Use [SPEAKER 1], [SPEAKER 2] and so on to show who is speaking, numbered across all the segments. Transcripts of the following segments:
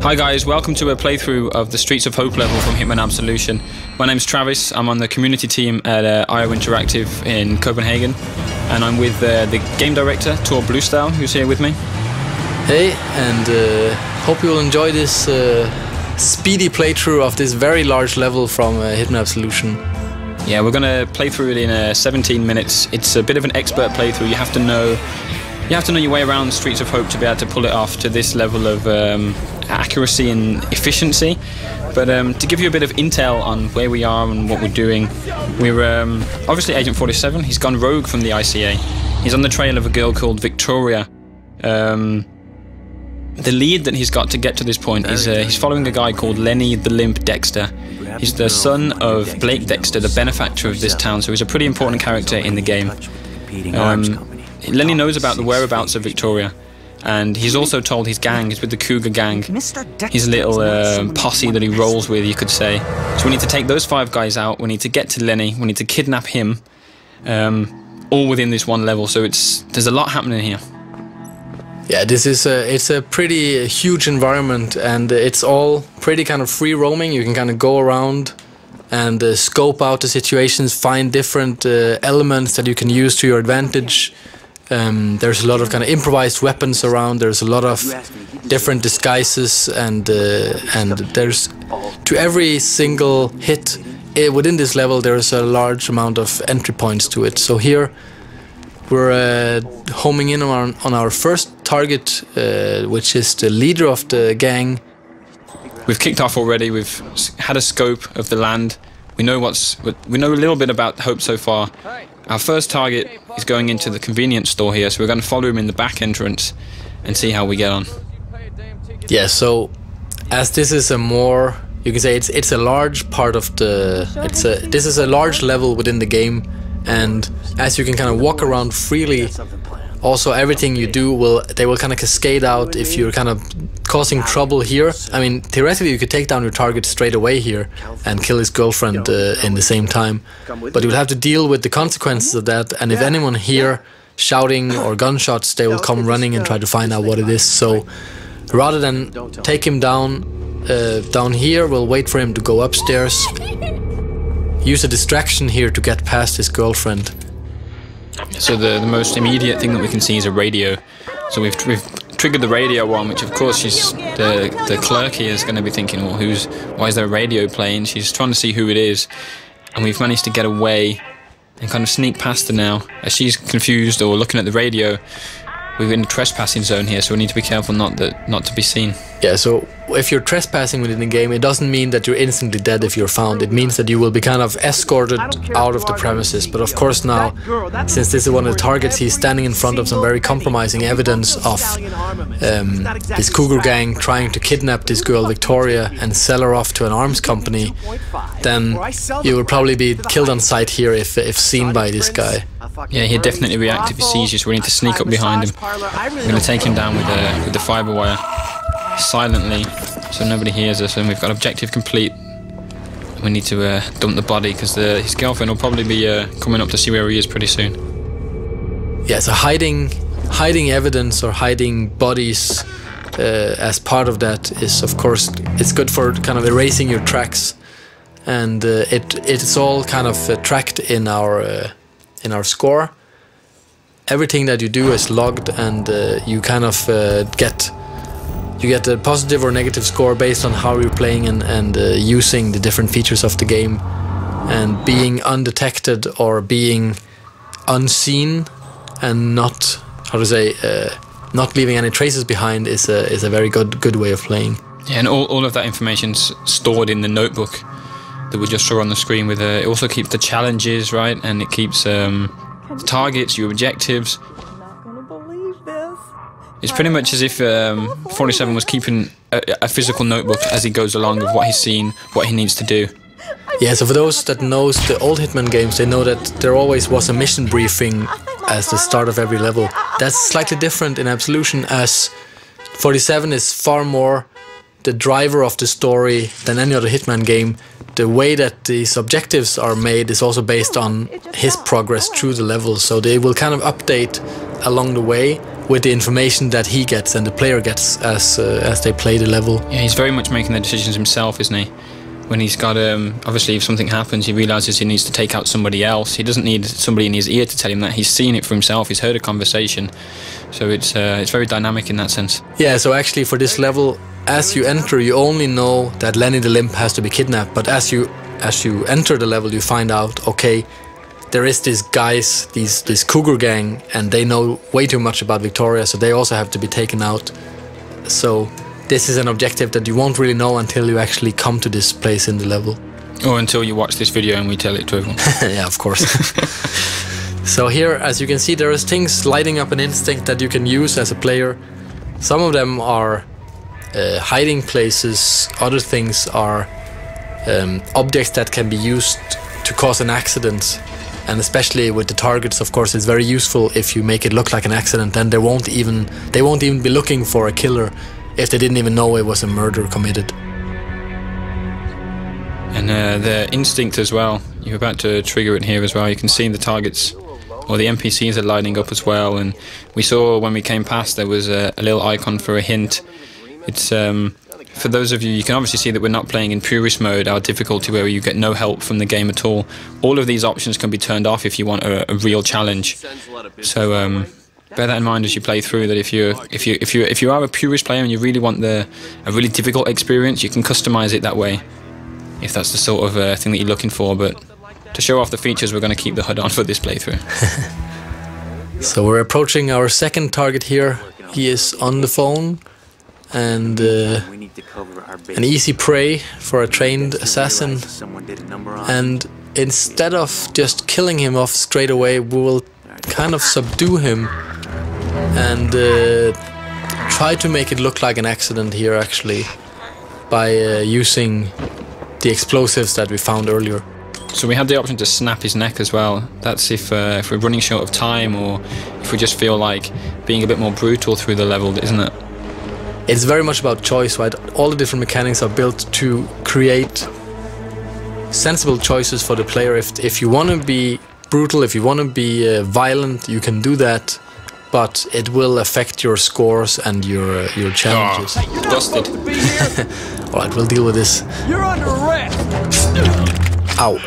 [SPEAKER 1] Hi guys, welcome to a playthrough of the Streets of Hope level from Hitman Absolution. My name's Travis, I'm on the community team at IO Interactive in Copenhagen, and I'm with the game director, Tor Bluestyle, who's here with me.
[SPEAKER 2] Hey, and hope you will enjoy this speedy playthrough of this very large level from Hitman Absolution.
[SPEAKER 1] Yeah, we're going to play through it in 17 minutes. It's a bit of an expert playthrough. You have to know your way around Streets of Hope to be able to pull it off to this level of accuracy and efficiency. But to give you a bit of intel on where we are and what we're doing, we're obviously Agent 47. He's gone rogue from the ICA. He's on the trail of a girl called Victoria. The lead that he's got to get to this point is he's following a guy called Lenny the Limp Dexter. He's the son of Blake Dexter, the benefactor of this town, so he's a pretty important character in the game. Lenny knows about the whereabouts of Victoria, and he's also told his gang, he's with the Cougar gang, his little posse that he rolls with, you could say. So we need to take those 5 guys out, we need to get to Lenny, we need to kidnap him, all within this one level, so there's a lot happening here.
[SPEAKER 2] Yeah, this is it's a pretty huge environment, and it's all pretty kind of free roaming. You can kind of go around and scope out the situations, find different elements that you can use to your advantage. There's a lot of kind of improvised weapons around. There's a lot of different disguises, and there's to every single hit within this level there's a large amount of entry points to it. So here we're homing in on our first target, which is the leader of the gang.
[SPEAKER 1] We've kicked off already. We've had a scope of the land. We know a little bit about Hope so far. Our first target is going into the convenience store here, so we're going to follow him in the back entrance and see how we get on.
[SPEAKER 2] Yeah, so as this is a more, you can say it's a large part of the, this is a large level within the game, and as you can kind of walk around freely, also everything you do they will kind of cascade out if you're kind of causing trouble here. I mean, theoretically you could take down your target straight away here and kill his girlfriend in the same time, but you'll have to deal with the consequences of that, and if anyone here shouting or gunshots, they will come running and try to find out what it is. So rather than take him down here, we'll wait for him to go upstairs, use a distraction here to get past his girlfriend.
[SPEAKER 1] So the most immediate thing that we can see is a radio. So we've triggered the radio on, which of course the clerk here is going to be thinking, well, why is there a radio playing? She's trying to see who it is, and we've managed to get away and kind of sneak past her now. As she's confused or looking at the radio, we're in the trespassing zone here, so we need to be careful not to be seen. Yeah, so if you're trespassing within the game, it doesn't mean that you're instantly dead if you're found. It means that you will be kind of escorted out of the premises. But of course now, since this is one of the targets, he's standing in front of some very compromising evidence of this Cougar gang trying to kidnap this girl Victoria and sell her off to an arms company. Then you will probably be killed on sight here if seen by this guy. Yeah, he'd definitely react if he sees you, so we need to sneak up behind him. We're going to take him down with the fibre wire silently, so nobody hears us, and we've got objective complete. We need to dump the body, because his girlfriend will probably be coming up to see where he is pretty soon. Yeah, so hiding evidence or hiding bodies as part of that is, of course, it's good for kind of erasing your tracks, and it's all kind of tracked in our score. Everything that you do is logged, and you kind of get a positive or negative score based on how you're playing and using the different features of the game. And being undetected or being unseen and not, how to say, not leaving any traces behind is a very good way of playing. Yeah, and all of that information's stored in the notebook that we just saw on the screen. With it also keeps the challenges, right, and it keeps the targets, your objectives. It's pretty much as if 47 was keeping a physical notebook as he goes along of what he's seen, what he needs to do. Yeah, so for those that knows the old Hitman games, they know that there always was a mission briefing as the start of every level. That's slightly different in Absolution, as 47 is far more the driver of the story than any other Hitman game. The way that these objectives are made is also based on his progress through the levels, so they will kind of update along the way,
[SPEAKER 2] with the information that he gets and the player gets as they play the level.
[SPEAKER 1] Yeah, he's very much making the decisions himself, isn't he? When he's got, obviously if something happens, he realises he needs to take out somebody else. He doesn't need somebody in his ear to tell him that. He's seen it for himself, he's heard a conversation. So it's very dynamic in that sense.
[SPEAKER 2] Yeah, so actually for this level, as you enter, you only know that Lenny the Limp has to be kidnapped. But as you enter the level, you find out, okay, there is these guys, this cougar gang, and they know way too much about Victoria, so they also have to be taken out. So this is an objective that you won't really know until you actually come to this place in the level.
[SPEAKER 1] Or until you watch this video and we tell it to everyone.
[SPEAKER 2] Yeah, of course. So here, as you can see, there is things lighting up an instinct that you can use as a player. Some of them are hiding places, other things are objects that can be used to cause an accident. And especially with the targets, of course, it's very useful if you make it look like an accident. Then they won't even be looking for a killer if they didn't even know it was a murder committed.
[SPEAKER 1] And the instinct as well, you're about to trigger it here as well. You can see the targets, or the NPCs are lighting up as well. And we saw when we came past there was a little icon for a hint. It's for those of you, you can obviously see that we're not playing in purist mode, our difficulty where you get no help from the game at all. All of these options can be turned off if you want a real challenge. So bear that in mind as you play through. That if you are a purist player and you really want a really difficult experience, you can customize it that way, if that's the sort of thing that you're looking for. But to show off the features, we're going to keep the HUD on for this playthrough.
[SPEAKER 2] So we're approaching our second target here. He is on the phone, and an easy prey for a trained assassin. And instead of just killing him off straight away, we will kind of subdue him and try to make it look like an accident here, actually, by using the explosives that we found earlier.
[SPEAKER 1] So we had the option to snap his neck as well. That's if we're running short of time, or if we just feel like being a bit more brutal through the level, isn't it?
[SPEAKER 2] It's very much about choice, right? All the different mechanics are built to create sensible choices for the player. If you want to be brutal, if you want to be violent, you can do that, but it will affect your scores and your challenges.
[SPEAKER 1] Oh, busted.
[SPEAKER 2] Alright, we'll deal with this.
[SPEAKER 3] You're under arrest.
[SPEAKER 2] Ow.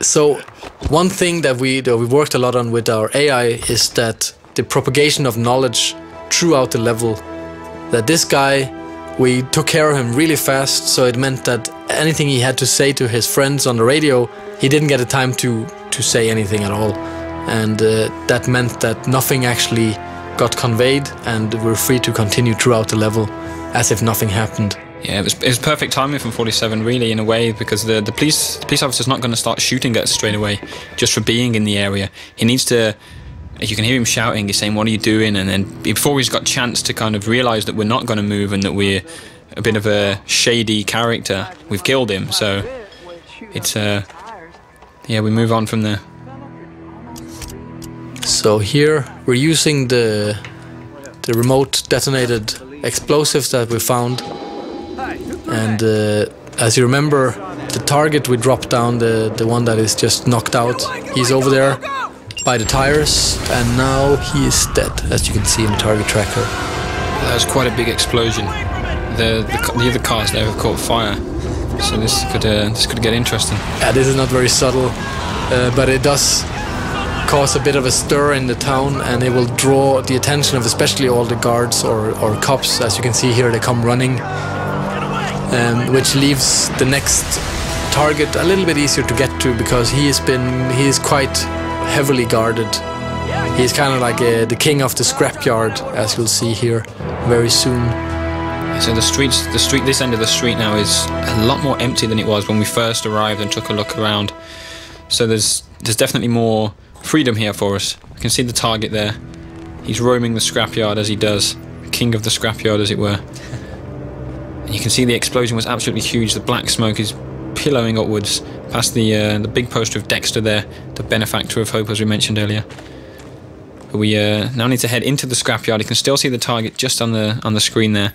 [SPEAKER 2] So one thing that we worked a lot on with our AI is that the propagation of knowledge throughout the level. That this guy, we took care of him really fast, so it meant that anything he had to say to his friends on the radio, he didn't get the time to say anything at all. And that meant that nothing actually got conveyed, and we're free to continue throughout the level as if nothing happened.
[SPEAKER 1] Yeah, it was perfect timing from 47, really, in a way, because the police officer's not going to start shooting at us straight away just for being in the area. He needs to... You can hear him shouting, he's saying, "What are you doing?" And then before he's got a chance to kind of realise that we're not going to move and that we're a bit of a shady character, we've killed him. So it's yeah, we move on from there.
[SPEAKER 2] So here we're using the remote detonated explosives that we found, and as you remember, the target we dropped down, the one that is just knocked out, he's over there by the tires, and now he is dead, as you can see in the target tracker.
[SPEAKER 1] That was quite a big explosion. The other cars there have caught fire, so this could get interesting.
[SPEAKER 2] Yeah, this is not very subtle, but it does cause a bit of a stir in the town, and it will draw the attention of especially all the guards or cops. As you can see here, they come running, which leaves the next target a little bit easier to get to, because he is quite heavily guarded. He's kind of like the king of the scrapyard, as you'll see here very soon.
[SPEAKER 1] So this end of the street now is a lot more empty than it was when we first arrived and took a look around. So there's definitely more freedom here for us. You can see the target there. He's roaming the scrapyard as he does, king of the scrapyard, as it were. And you can see the explosion was absolutely huge. The black smoke is pillowing upwards past the big poster of Dexter there, the benefactor of hope, as we mentioned earlier. But we now need to head into the scrapyard. You can still see the target just on the screen there.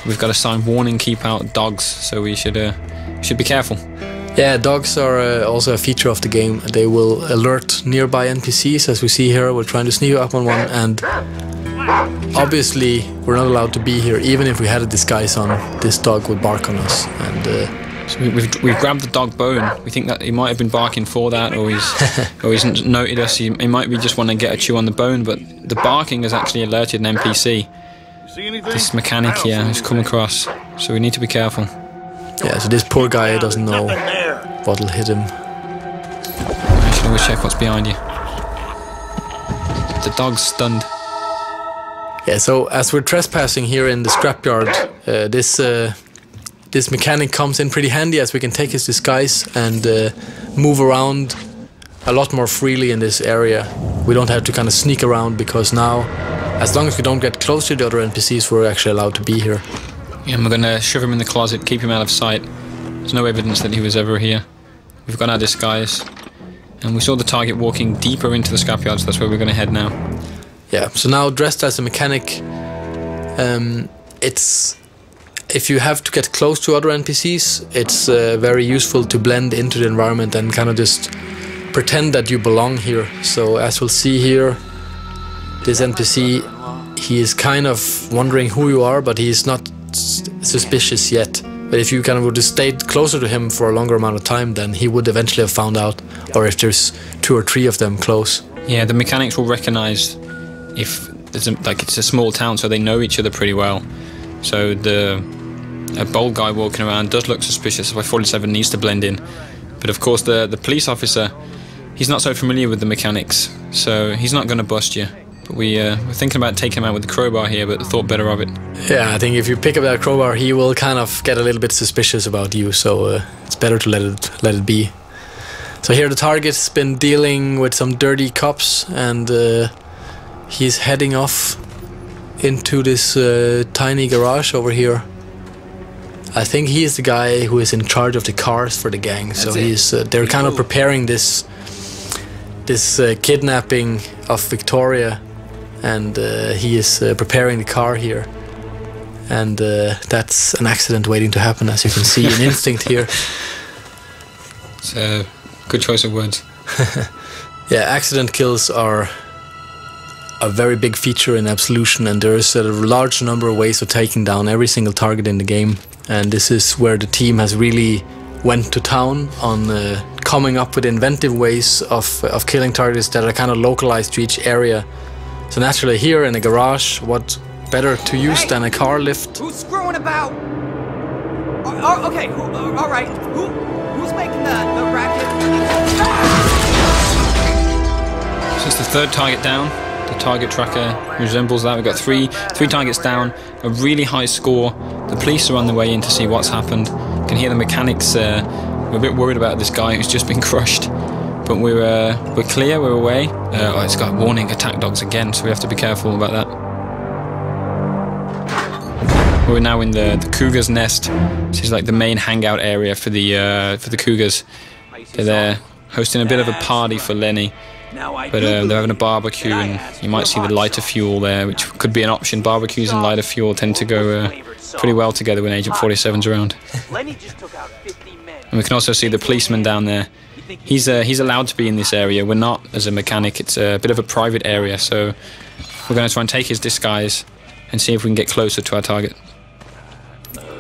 [SPEAKER 1] We've got a sign, "Warning, keep out dogs," so we should be careful.
[SPEAKER 2] Yeah, dogs are also a feature of the game. They will alert nearby NPCs, as we see here. We're trying to sneak up on one, and obviously we're not allowed to be here. Even if we had a disguise on, this dog would bark on us. And
[SPEAKER 1] so we've grabbed the dog bone. We think that he might have been barking for that, or he's noted us. He might be just want to get a chew on the bone, but the barking has actually alerted an NPC. This mechanic here who's come across, so we need to be careful.
[SPEAKER 2] Yeah, so this poor guy doesn't know what'll hit him.
[SPEAKER 1] I should always check what's behind you. The dog's stunned.
[SPEAKER 2] Yeah, so as we're trespassing here in the scrapyard, this mechanic comes in pretty handy, as we can take his disguise and move around a lot more freely in this area. We don't have to kind of sneak around, because now, as long as we don't get close to the other NPCs, we're actually allowed to be here.
[SPEAKER 1] Yeah, and we're going to shove him in the closet, keep him out of sight. There's no evidence that he was ever here. We've got our disguise. And we saw the target walking deeper into the scrapyard, so that's where we're going to head now.
[SPEAKER 2] Yeah, so now dressed as a mechanic, if you have to get close to other NPCs, it's very useful to blend into the environment and kind of just pretend that you belong here. So as we'll see here, this NPC, he is kind of wondering who you are, but he's not suspicious yet. But if you kind of would have stayed closer to him for a longer amount of time, then he would eventually have found out, or if there's 2 or 3 of them close.
[SPEAKER 1] Yeah, the mechanics will recognize if there's it's a small town, so they know each other pretty well. So a bold guy walking around does look suspicious. Why 47 needs to blend in. But of course the police officer, he's not so familiar with the mechanics, so he's not going to bust you. But we're thinking about taking him out with the crowbar here, but thought better of it.
[SPEAKER 2] Yeah, I think if you pick up that crowbar, he will kind of get a little bit suspicious about you, so it's better to let it be. So here the target's been dealing with some dirty cops, and he's heading off into this tiny garage over here. I think he is the guy who is in charge of the cars for the gang. So they're kind of preparing this kidnapping of Victoria, and he is preparing the car here. And that's an accident waiting to happen, as you can see in Instinct here.
[SPEAKER 1] It's a good choice of words.
[SPEAKER 2] Yeah, accident kills are a very big feature in Absolution, and there's a large number of ways of taking down every single target in the game. And this is where the team has really went to town on coming up with inventive ways of killing targets that are kind of localized to each area. So naturally here in a garage, what better to use than a car lift?
[SPEAKER 3] Who's screwing about? Okay, all right. Who's making the racket?
[SPEAKER 1] So it's the 3rd target down. The target tracker resembles that. We've got three targets down, a really high score. The police are on the way in to see what's happened. You can hear the mechanics. We're a bit worried about this guy who's just been crushed, but we're clear. We're away. Oh, it's got warning attack dogs again, so we have to be careful about that. We're now in the cougar's nest. This is like the main hangout area for the cougars. They're there hosting a bit of a party for Lenny. But they're having a barbecue, and you might see the lighter fuel there, which could be an option. Barbecues and lighter fuel tend to go pretty well together when Agent 47's around. And we can also see the policeman down there. He's allowed to be in this area. We're not, as a mechanic. It's a bit of a private area, so we're going to try and take his disguise and see if we can get closer to our target.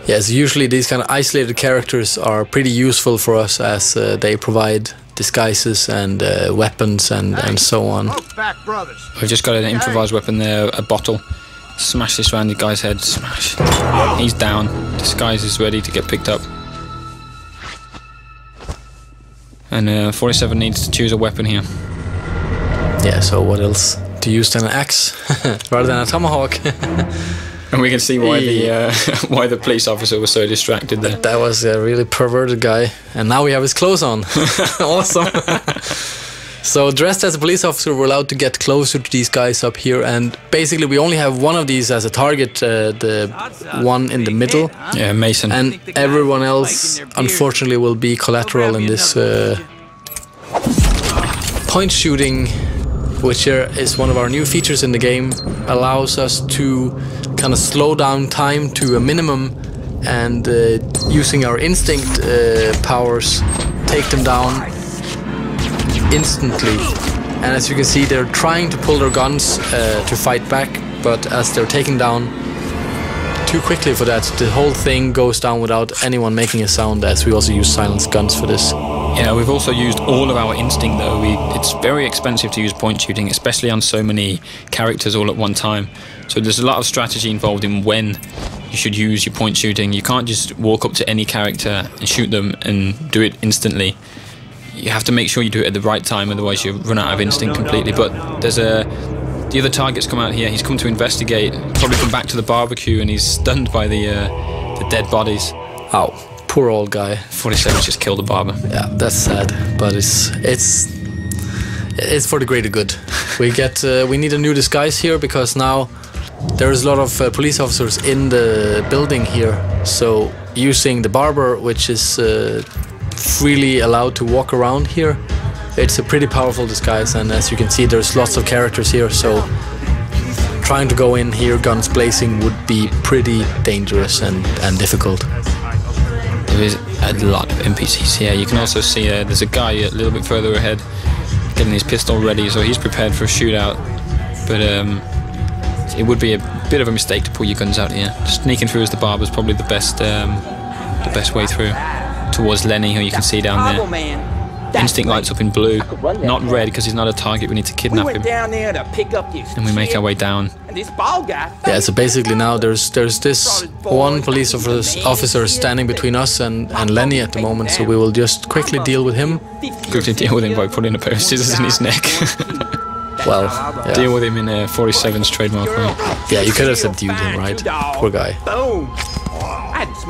[SPEAKER 2] Yes, usually these kind of isolated characters are pretty useful for us, as they provide disguises and weapons and so on.
[SPEAKER 1] We've just got an improvised weapon there, a bottle. Smash this around the guy's head. Smash. He's down. Disguise is ready to get picked up. And 47 needs to choose a weapon here.
[SPEAKER 2] Yeah, so what else to use than an axe rather than a tomahawk?
[SPEAKER 1] And we can see why why the police officer was so distracted there.
[SPEAKER 2] That was a really perverted guy. And now we have his clothes on. Awesome. So dressed as a police officer, we're allowed to get closer to these guys up here. And basically we only have one of these as a target, the one in the middle.
[SPEAKER 1] Yeah, Mason.
[SPEAKER 2] And everyone else, unfortunately, will be collateral in this point shooting, which is one of our new features in the game. Allows us to kind of slow down time to a minimum, and using our instinct powers, take them down instantly. And as you can see, they're trying to pull their guns to fight back, but as they're taken down too quickly for that, the whole thing goes down without anyone making a sound, as we also use silenced guns for this.
[SPEAKER 1] Yeah, we've also used all of our instinct though. It's very expensive to use point shooting, especially on so many characters all at one time. So there's a lot of strategy involved in when you should use your point shooting. You can't just walk up to any character and shoot them and do it instantly. You have to make sure you do it at the right time, otherwise you run out of instinct completely. But there's the other target's come out here. He's come to investigate, probably come back to the barbecue, and he's stunned by the dead bodies.
[SPEAKER 2] Ow, poor old guy.
[SPEAKER 1] 47's just killed the barber.
[SPEAKER 2] Yeah, that's sad, but it's for the greater good. We need a new disguise here, because now there's a lot of police officers in the building here. So using the barber, which is freely allowed to walk around here, it's a pretty powerful disguise, and as you can see, there's lots of characters here, so trying to go in here guns blazing would be pretty dangerous and difficult.
[SPEAKER 1] There is a lot of NPCs here. You can also see there's a guy a little bit further ahead getting his pistol ready, so he's prepared for a shootout. But it would be a bit of a mistake to pull your guns out here. Sneaking through as the barber is probably the best way through towards Lenny, who you can see down there. Instinct lights up in blue, not red because he's not a target. We need to kidnap him, and we make our way down.
[SPEAKER 2] Yeah, so basically now there's this one police officer standing between us and Lenny at the moment, so we will just quickly deal with him.
[SPEAKER 1] Quickly deal with him by putting a pair of scissors in his neck.
[SPEAKER 2] Well, yeah.
[SPEAKER 1] Deal with him in 47's trademark way.
[SPEAKER 2] Yeah, you could have subdued him, right? Poor guy.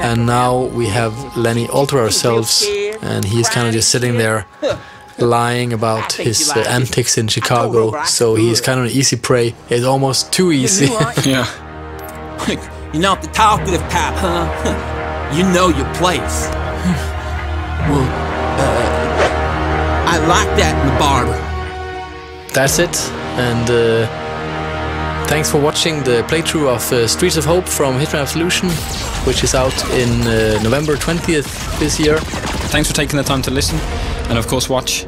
[SPEAKER 2] And now we have Lenny all to ourselves, and he's kind of just sitting there lying about his antics in Chicago, so he's kind of an easy prey. It's almost too easy.
[SPEAKER 1] Yeah.
[SPEAKER 4] You're not the talkative type, huh? You know your place. Well, I like that in the barber.
[SPEAKER 2] That's it, and thanks for watching the playthrough of Streets of Hope from Hitman Absolution, which is out in November 20th this year.
[SPEAKER 1] Thanks for taking the time to listen, and of course watch.